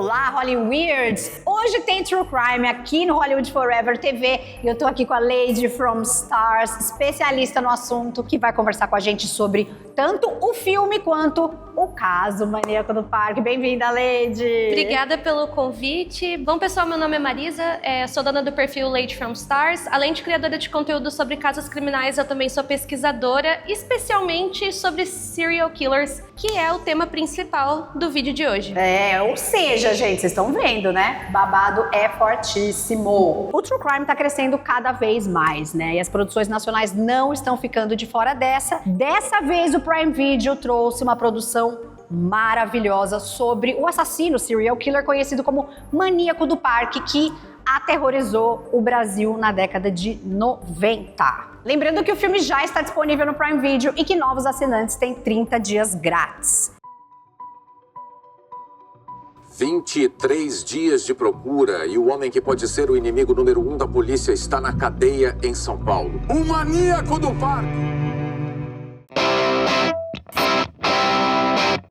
Olá, Hollyweirds! Hoje tem True Crime aqui no Hollywood Forever TV e eu tô aqui com a Lady from Stars, especialista no assunto, que vai conversar com a gente sobre tanto o filme quanto o caso Maníaco do Parque. Bem-vinda, Lady! Obrigada pelo convite. Bom, pessoal, meu nome é Marisa, sou dona do perfil Lady from Stars. Além de criadora de conteúdo sobre casos criminais, eu também sou pesquisadora, especialmente sobre serial killers, que é o tema principal do vídeo de hoje. Ou seja, gente, vocês estão vendo, né? Babado é fortíssimo. O True Crime tá crescendo cada vez mais, né? E as produções nacionais não estão ficando de fora dessa. Dessa vez, o Prime Video trouxe uma produção maravilhosa sobre o assassino serial killer conhecido como Maníaco do Parque, que aterrorizou o Brasil na década de 90. Lembrando que o filme já está disponível no Prime Video e que novos assinantes têm 30 dias grátis. 23 dias de procura e o homem que pode ser o inimigo número 1 da polícia está na cadeia em São Paulo. O Maníaco do Parque!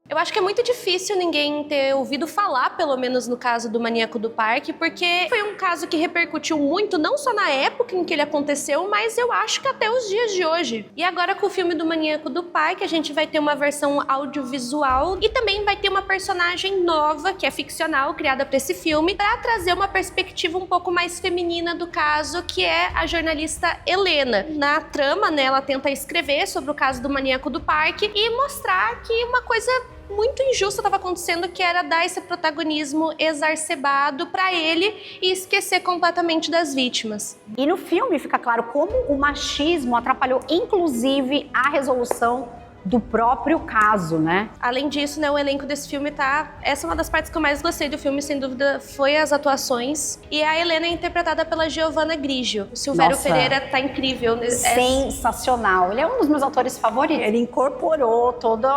Eu acho que é muito difícil ninguém ter ouvido falar, pelo menos no caso do Maníaco do Parque, porque foi um caso que repercutiu muito, não só na época em que ele aconteceu, mas eu acho que até os dias de hoje. E agora com o filme do Maníaco do Parque, a gente vai ter uma versão audiovisual e também vai ter uma personagem nova, que é ficcional, criada para esse filme, para trazer uma perspectiva um pouco mais feminina do caso, que é a jornalista Helena. Na trama, né, ela tenta escrever sobre o caso do Maníaco do Parque e mostrar que uma coisa muito injusto estava acontecendo, que era dar esse protagonismo exacerbado para ele e esquecer completamente das vítimas. E no filme fica claro como o machismo atrapalhou inclusive a resolução do próprio caso, né? Além disso, né, o elenco desse filme tá... Essa é uma das partes que eu mais gostei do filme, sem dúvida, foi as atuações. E a Helena é interpretada pela Giovanna Grigio. O Silvério Pereira tá incrível. Sensacional. Ele é um dos meus atores favoritos. Ele incorporou todo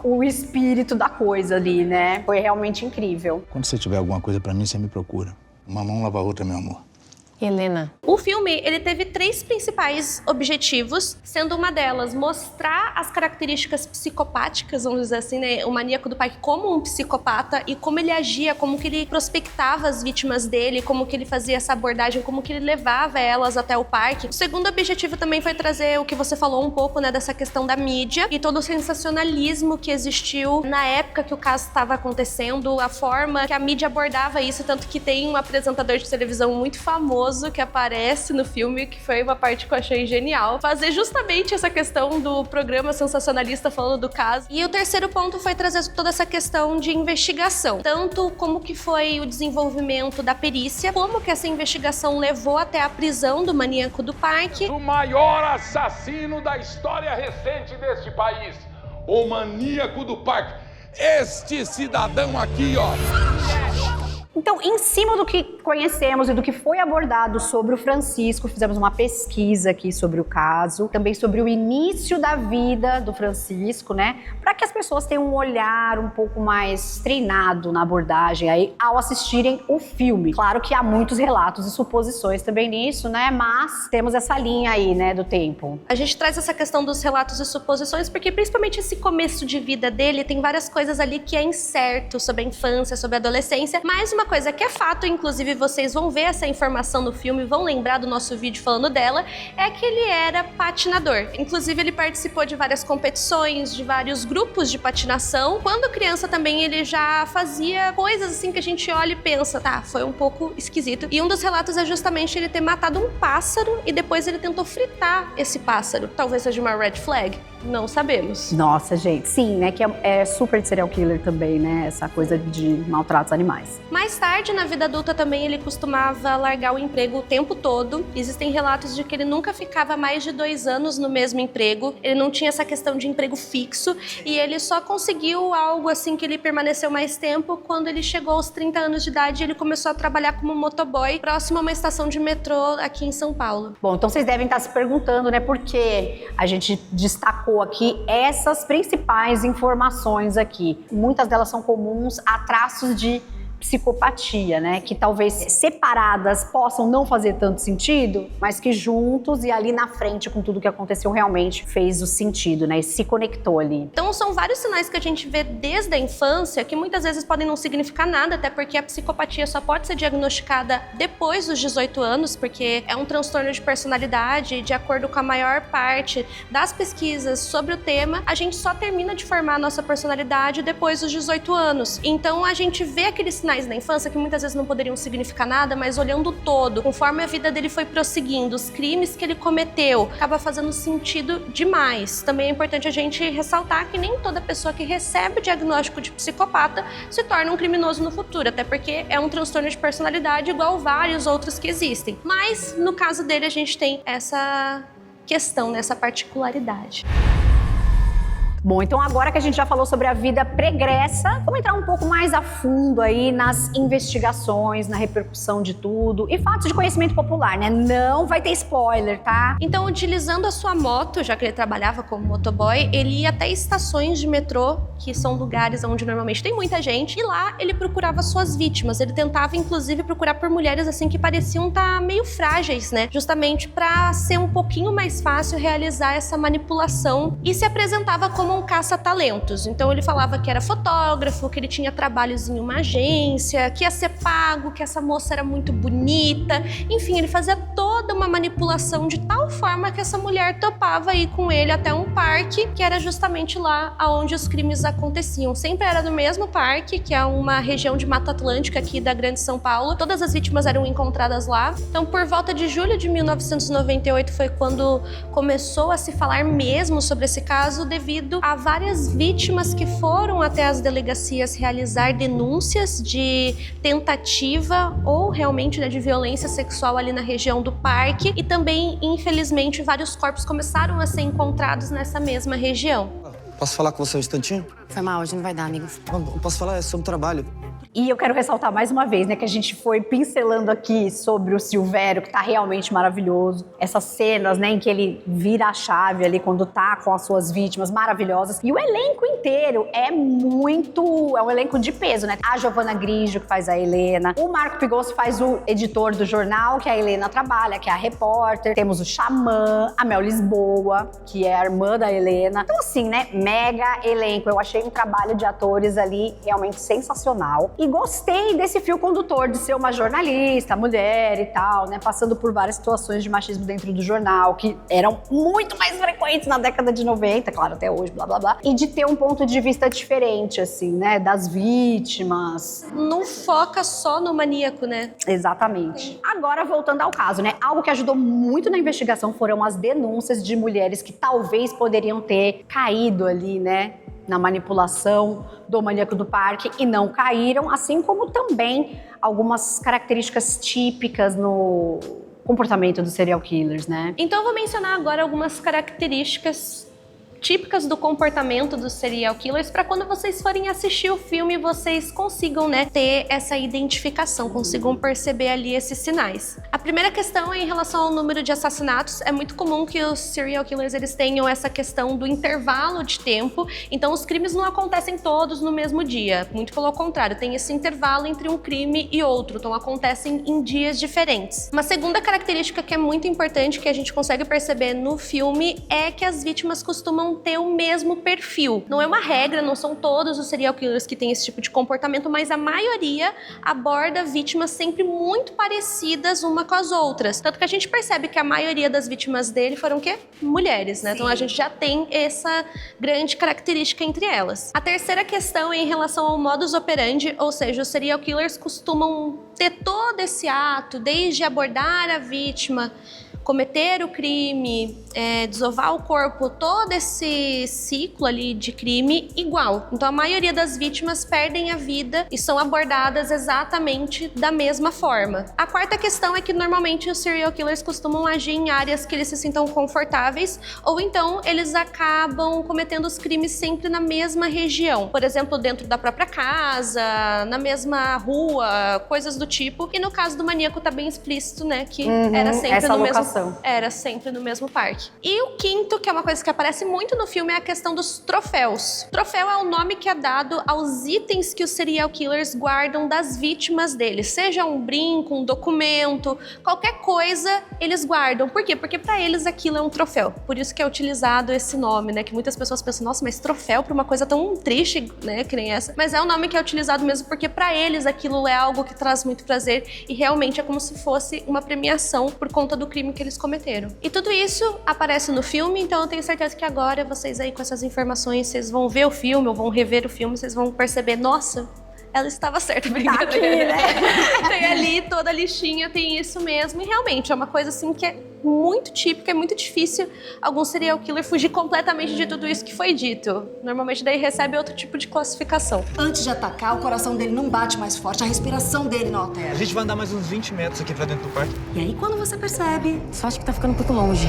o espírito da coisa ali, né? Foi realmente incrível. Quando você tiver alguma coisa pra mim, você me procura. Uma mão lava a outra, meu amor. Helena. O filme, ele teve 3 principais objetivos, sendo uma delas mostrar as características psicopáticas, vamos dizer assim, né, o Maníaco do Parque como um psicopata e como ele agia, como que ele prospectava as vítimas dele, como que ele fazia essa abordagem, como que ele levava elas até o parque. O segundo objetivo também foi trazer o que você falou um pouco, né, dessa questão da mídia e todo o sensacionalismo que existiu na época que o caso estava acontecendo, a forma que a mídia abordava isso, tanto que tem um apresentador de televisão muito famoso que aparece no filme, que foi uma parte que eu achei genial, fazer justamente essa questão do programa sensacionalista falando do caso. E o terceiro ponto foi trazer toda essa questão de investigação, tanto como que foi o desenvolvimento da perícia, como que essa investigação levou até a prisão do Maníaco do Parque. O maior assassino da história recente deste país, o Maníaco do Parque. Este cidadão aqui, ó. Então, em cima do que conhecemos e do que foi abordado sobre o Francisco, fizemos uma pesquisa aqui sobre o caso, também sobre o início da vida do Francisco, né? Para que as pessoas tenham um olhar um pouco mais treinado na abordagem aí ao assistirem o filme. Claro que há muitos relatos e suposições também nisso, né? Mas temos essa linha aí, né, do tempo. A gente traz essa questão dos relatos e suposições porque principalmente esse começo de vida dele tem várias coisas ali que é incerto sobre a infância, sobre a adolescência, mas uma coisa que é fato, inclusive vocês vão ver essa informação no filme, vão lembrar do nosso vídeo falando dela, é que ele era patinador. Inclusive ele participou de várias competições, de vários grupos de patinação. Quando criança também ele já fazia coisas assim que a gente olha e pensa, tá, foi um pouco esquisito. E um dos relatos é justamente ele ter matado um pássaro e depois ele tentou fritar esse pássaro. Talvez seja uma red flag, não sabemos. Nossa, gente, sim, né, que é super de serial killer também, né, essa coisa de maltratos animais. Mais tarde, na vida adulta também, ele costumava largar o emprego o tempo todo. Existem relatos de que ele nunca ficava mais de 2 anos no mesmo emprego. Ele não tinha essa questão de emprego fixo e ele só conseguiu algo assim que ele permaneceu mais tempo quando ele chegou aos 30 anos de idade e ele começou a trabalhar como motoboy próximo a uma estação de metrô aqui em São Paulo. Bom, então vocês devem estar se perguntando, né, por que a gente destacou aqui essas principais informações aqui. Muitas delas são comuns a traços de psicopatia, né? Que talvez separadas possam não fazer tanto sentido, mas que juntos e ali na frente com tudo que aconteceu realmente fez o sentido, né? E se conectou ali. Então são vários sinais que a gente vê desde a infância que muitas vezes podem não significar nada, até porque a psicopatia só pode ser diagnosticada depois dos 18 anos, porque é um transtorno de personalidade. De acordo com a maior parte das pesquisas sobre o tema, a gente só termina de formar a nossa personalidade depois dos 18 anos. Então a gente vê aqueles sinais na infância que muitas vezes não poderiam significar nada, mas olhando o todo, conforme a vida dele foi prosseguindo, os crimes que ele cometeu, acaba fazendo sentido demais. Também é importante a gente ressaltar que nem toda pessoa que recebe o diagnóstico de psicopata se torna um criminoso no futuro, até porque é um transtorno de personalidade igual vários outros que existem. Mas no caso dele a gente tem essa questão, essa particularidade. Bom, então agora que a gente já falou sobre a vida pregressa, vamos entrar um pouco mais a fundo aí nas investigações, na repercussão de tudo e fatos de conhecimento popular, né? Não vai ter spoiler, tá? Então, utilizando a sua moto, já que ele trabalhava como motoboy, ele ia até estações de metrô, que são lugares onde normalmente tem muita gente, e lá ele procurava suas vítimas. Ele tentava, inclusive, procurar por mulheres assim que pareciam estar meio frágeis, né? Justamente para ser um pouquinho mais fácil realizar essa manipulação, e se apresentava como um caça-talentos. Então ele falava que era fotógrafo, que ele tinha trabalhos em uma agência, que ia ser pago, que essa moça era muito bonita. Enfim, ele fazia toda uma manipulação de tal forma que essa mulher topava ir com ele até um parque, que era justamente lá onde os crimes aconteciam. Sempre era no mesmo parque, que é uma região de Mata Atlântica aqui da Grande São Paulo. Todas as vítimas eram encontradas lá. Então, por volta de julho de 1998 foi quando começou a se falar mesmo sobre esse caso, devido a várias vítimas que foram até as delegacias realizar denúncias de tentativa ou realmente, né, de violência sexual ali na região do parque, e também, infelizmente, vários corpos começaram a ser encontrados nessa mesma região. Posso falar com você um instantinho? Foi mal, hoje não vai dar, amigo. Não posso falar, é sobre trabalho. E eu quero ressaltar mais uma vez, né, que a gente foi pincelando aqui sobre o Silvério, que tá realmente maravilhoso. Essas cenas, né, em que ele vira a chave ali quando tá com as suas vítimas maravilhosas. E o elenco inteiro é um elenco de peso, né? A Giovana Grigio, que faz a Helena. O Marco Pigossi faz o editor do jornal, que a Helena trabalha, que é a repórter. Temos o Xamã, a Mel Lisboa, que é a irmã da Helena. Então, assim, né, mega elenco. Eu achei um trabalho de atores ali realmente sensacional. E gostei desse fio condutor de ser uma jornalista, mulher e tal, né? Passando por várias situações de machismo dentro do jornal, que eram muito mais frequentes na década de 90, claro, até hoje, blá, blá, blá. E de ter um ponto de vista diferente, assim, né? Das vítimas. Não foca só no maníaco, né? Exatamente. Agora, voltando ao caso, né? Algo que ajudou muito na investigação foram as denúncias de mulheres que talvez poderiam ter caído ali, né? Na manipulação do maníaco do parque e não caíram, assim como também algumas características típicas no comportamento dos serial killers, né? Então eu vou mencionar agora algumas características típicas do comportamento dos serial killers, para quando vocês forem assistir o filme, vocês consigam, né, ter essa identificação, consigam perceber ali esses sinais. A primeira questão é em relação ao número de assassinatos. É muito comum que os serial killers eles tenham essa questão do intervalo de tempo, então os crimes não acontecem todos no mesmo dia, muito pelo contrário, tem esse intervalo entre um crime e outro, então acontecem em dias diferentes. Uma segunda característica que é muito importante, que a gente consegue perceber no filme, é que as vítimas costumam ter o mesmo perfil. Não é uma regra, não são todos os serial killers que têm esse tipo de comportamento, mas a maioria aborda vítimas sempre muito parecidas uma com as outras. Tanto que a gente percebe que a maioria das vítimas dele foram o quê? Mulheres, né? Sim. Então a gente já tem essa grande característica entre elas. A terceira questão é em relação ao modus operandi, ou seja, os serial killers costumam ter todo esse ato, desde abordar a vítima, cometer o crime, desovar o corpo, todo esse ciclo ali de crime igual. Então a maioria das vítimas perdem a vida e são abordadas exatamente da mesma forma. A quarta questão é que normalmente os serial killers costumam agir em áreas que eles se sintam confortáveis, ou então eles acabam cometendo os crimes sempre na mesma região. Por exemplo, dentro da própria casa, na mesma rua, coisas do tipo. E no caso do maníaco tá bem explícito, né, que era sempre no mesmo locação. Era sempre no mesmo parque. E o quinto, que é uma coisa que aparece muito no filme, é a questão dos troféus. Troféu é o nome que é dado aos itens que os serial killers guardam das vítimas deles. Seja um brinco, um documento, qualquer coisa eles guardam. Por quê? Porque pra eles aquilo é um troféu. Por isso que é utilizado esse nome, né? Que muitas pessoas pensam, nossa, mas troféu pra uma coisa tão triste, né? Que nem essa. Mas é um nome que é utilizado mesmo porque pra eles aquilo é algo que traz muito prazer e realmente é como se fosse uma premiação por conta do crime que eles cometeram. E tudo isso aparece no filme, então eu tenho certeza que agora vocês aí com essas informações, vocês vão ver o filme ou vão rever o filme, vocês vão perceber, nossa, ela estava certa, brincadeira. Tá aqui, né? Tem ali toda a listinha, tem isso mesmo. E realmente é uma coisa assim que é muito típica, é muito difícil algum serial killer fugir completamente de tudo isso que foi dito. Normalmente daí recebe outro tipo de classificação. Antes de atacar, o coração dele não bate mais forte, a respiração dele não altera. A gente vai andar mais uns 20 metros aqui pra dentro do parque. E aí quando você percebe, só acha que tá ficando um pouco longe.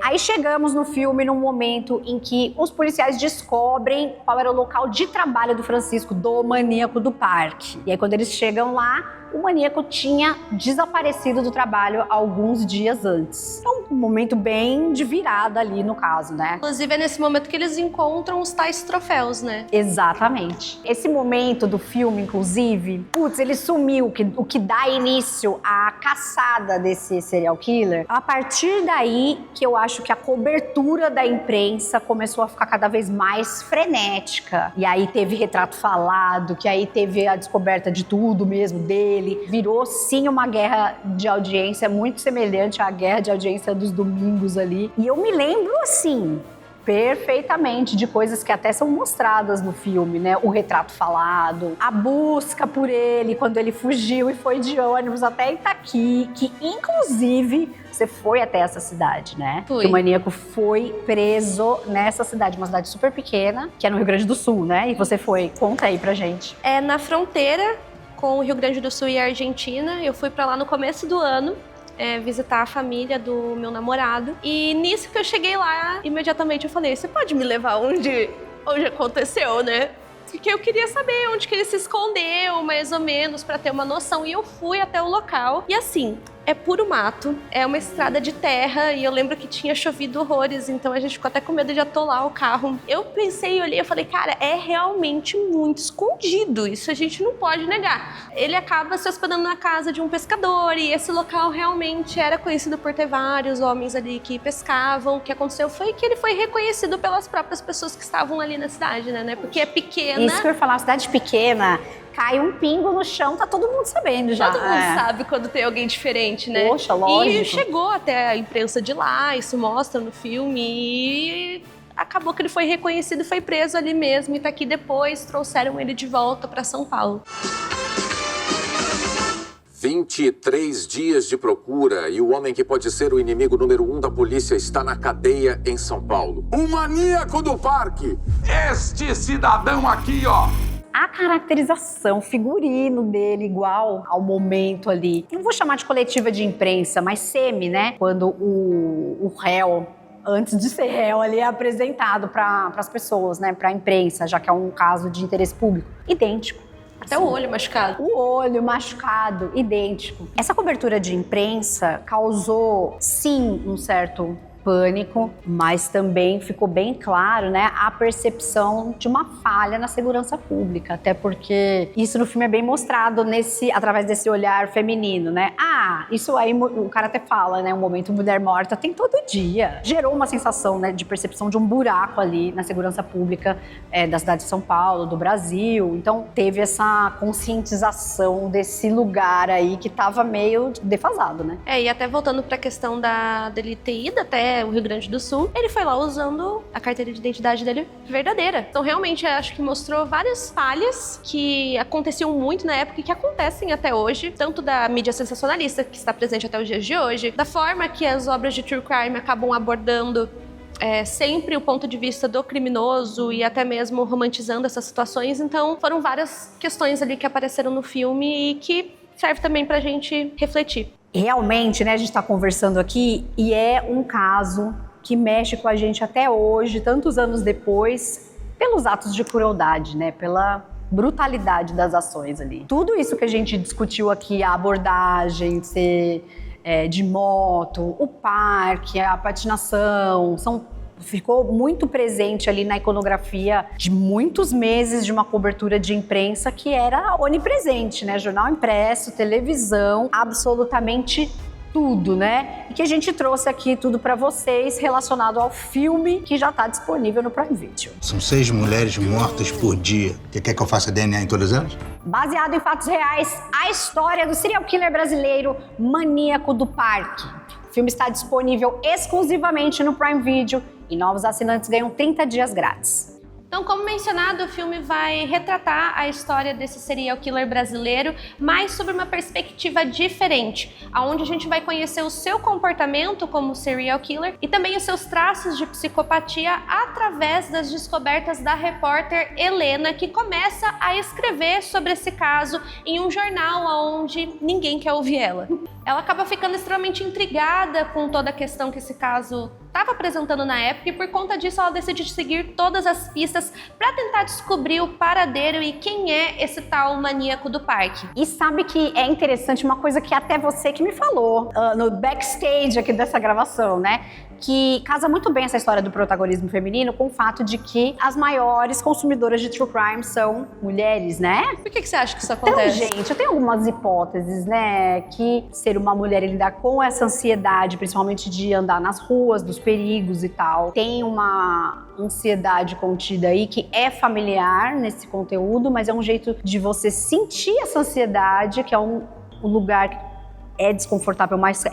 Aí chegamos no filme num momento em que os policiais descobrem qual era o local de trabalho do Francisco, do maníaco do parque. E aí quando eles chegam lá, o maníaco tinha desaparecido do trabalho alguns dias antes. Então, um momento bem de virada ali no caso, né? Inclusive é nesse momento que eles encontram os tais troféus, né? Exatamente. Esse momento do filme, inclusive, ele sumiu, o que dá início à caçada desse serial killer. A partir daí que eu acho que a cobertura da imprensa começou a ficar cada vez mais frenética. E aí teve retrato falado, que aí teve a descoberta de tudo mesmo dele. Virou, sim, uma guerra de audiência muito semelhante à guerra de audiência dos domingos ali. E eu me lembro, assim, perfeitamente de coisas que até são mostradas no filme, né? O retrato falado, a busca por ele quando ele fugiu e foi de ônibus até Itaqui, que inclusive você foi até essa cidade, né? Fui. Que o maníaco foi preso nessa cidade, uma cidade super pequena, que é no Rio Grande do Sul, né? E você foi, conta aí pra gente. É na fronteira com o Rio Grande do Sul e a Argentina. Eu fui pra lá no começo do ano. Visitar a família do meu namorado. E nisso que eu cheguei lá, imediatamente eu falei, você pode me levar onde aconteceu, né? Porque eu queria saber onde que ele se escondeu, mais ou menos, pra ter uma noção. E eu fui até o local. E assim, é puro mato, é uma estrada de terra e eu lembro que tinha chovido horrores, então a gente ficou até com medo de atolar o carro. Eu pensei, olhei, eu falei, cara, é realmente muito escondido, isso a gente não pode negar. Ele acaba se hospedando na casa de um pescador e esse local realmente era conhecido por ter vários homens ali que pescavam. O que aconteceu foi que ele foi reconhecido pelas próprias pessoas que estavam ali na cidade, né? Porque é pequena. Isso que eu ia falar, uma cidade pequena, cai um pingo no chão, tá todo mundo sabendo já. Todo mundo sabe quando tem alguém diferente, né? Poxa, lógico. E chegou até a imprensa de lá, isso mostra no filme e acabou que ele foi reconhecido e foi preso ali mesmo. E tá aqui depois, trouxeram ele de volta pra São Paulo. 23 dias de procura e o homem que pode ser o inimigo número 1 da polícia está na cadeia em São Paulo. O maníaco do parque! Este cidadão aqui, ó! A caracterização, o figurino dele igual ao momento ali. Eu não vou chamar de coletiva de imprensa, mas semi, né? Quando o réu, antes de ser réu, ali é apresentado para as pessoas, né? Para a imprensa, já que é um caso de interesse público. Idêntico. Até o olho machucado. O olho machucado, idêntico. Essa cobertura de imprensa causou, sim, um certo pânico, mas também ficou bem claro, né, a percepção de uma falha na segurança pública, até porque isso no filme é bem mostrado através desse olhar feminino, né? Isso aí o cara até fala, né, um momento mulher morta tem todo dia. Gerou uma sensação, né, de percepção de um buraco ali na segurança pública da cidade de São Paulo, do Brasil. Então teve essa conscientização desse lugar aí que tava meio defasado, né? E até voltando pra questão dele ter ido até o Rio Grande do Sul, ele foi lá usando a carteira de identidade dele verdadeira. Então, realmente, acho que mostrou várias falhas que aconteciam muito na época e que acontecem até hoje, tanto da mídia sensacionalista, que está presente até os dias de hoje, da forma que as obras de true crime acabam abordando sempre o ponto de vista do criminoso e até mesmo romantizando essas situações. Então, foram várias questões ali que apareceram no filme e que serve também pra gente refletir. Realmente, né, a gente está conversando aqui e é um caso que mexe com a gente até hoje, tantos anos depois, pelos atos de crueldade, né, pela brutalidade das ações ali. Tudo isso que a gente discutiu aqui, a abordagem, ser de moto, o parque, a patinação, ficou muito presente ali na iconografia de muitos meses de uma cobertura de imprensa que era onipresente, né? Jornal impresso, televisão, absolutamente tudo, né? E que a gente trouxe aqui tudo pra vocês relacionado ao filme que já tá disponível no Prime Video. São 6 mulheres mortas por dia. Você quer que eu faça DNA em todas elas? Baseado em fatos reais, a história do serial killer brasileiro Maníaco do Parque. O filme está disponível exclusivamente no Prime Video e novos assinantes ganham 30 dias grátis. Então, como mencionado, o filme vai retratar a história desse serial killer brasileiro, mas sobre uma perspectiva diferente, onde a gente vai conhecer o seu comportamento como serial killer e também os seus traços de psicopatia através das descobertas da repórter Helena, que começa a escrever sobre esse caso em um jornal onde ninguém quer ouvir ela. Ela acaba ficando extremamente intrigada com toda a questão que esse caso estava apresentando na época e por conta disso ela decide seguir todas as pistas para tentar descobrir o paradeiro e quem é esse tal maníaco do parque. E sabe que é interessante uma coisa que até você que me falou no backstage aqui dessa gravação, né? Que casa muito bem essa história do protagonismo feminino com o fato de que as maiores consumidoras de true crime são mulheres, né? Por que você acha que isso acontece? Então, gente, eu tenho algumas hipóteses, né? Que ser uma mulher e lidar com essa ansiedade, principalmente de andar nas ruas, dos perigos e tal, tem uma ansiedade contida aí que é familiar nesse conteúdo, mas é um jeito de você sentir essa ansiedade, que é um lugar que é desconfortável, mas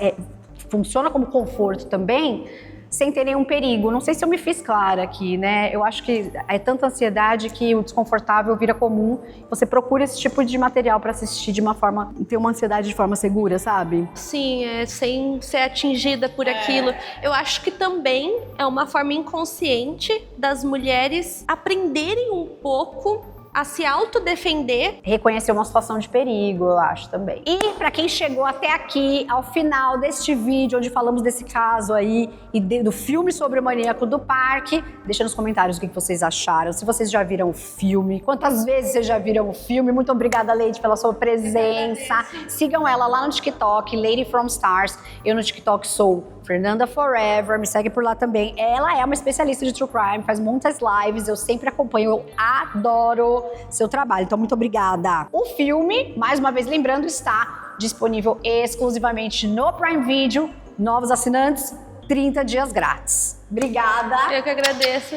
funciona como conforto também, sem ter nenhum perigo. Não sei se eu me fiz clara aqui, né? Eu acho que é tanta ansiedade que o desconfortável vira comum. Você procura esse tipo de material para assistir de uma forma, ter uma ansiedade de forma segura, sabe? Sim, sem ser atingida por aquilo. Eu acho que também é uma forma inconsciente das mulheres aprenderem um pouco a se autodefender. Reconhecer uma situação de perigo, eu acho também. E para quem chegou até aqui, ao final deste vídeo, onde falamos desse caso aí e do filme sobre o Maníaco do Parque, deixa nos comentários o que vocês acharam, se vocês já viram o filme, quantas vezes vocês já viram o filme. Muito obrigada, Lady, pela sua presença. Sigam ela lá no TikTok, Lady from Stars. Eu no TikTok sou Fernanda Forever, me segue por lá também. Ela é uma especialista de true crime, faz muitas lives, eu sempre acompanho, eu adoro seu trabalho, então muito obrigada. O filme, mais uma vez lembrando, está disponível exclusivamente no Prime Video. Novos assinantes, 30 dias grátis. Obrigada. Eu que agradeço.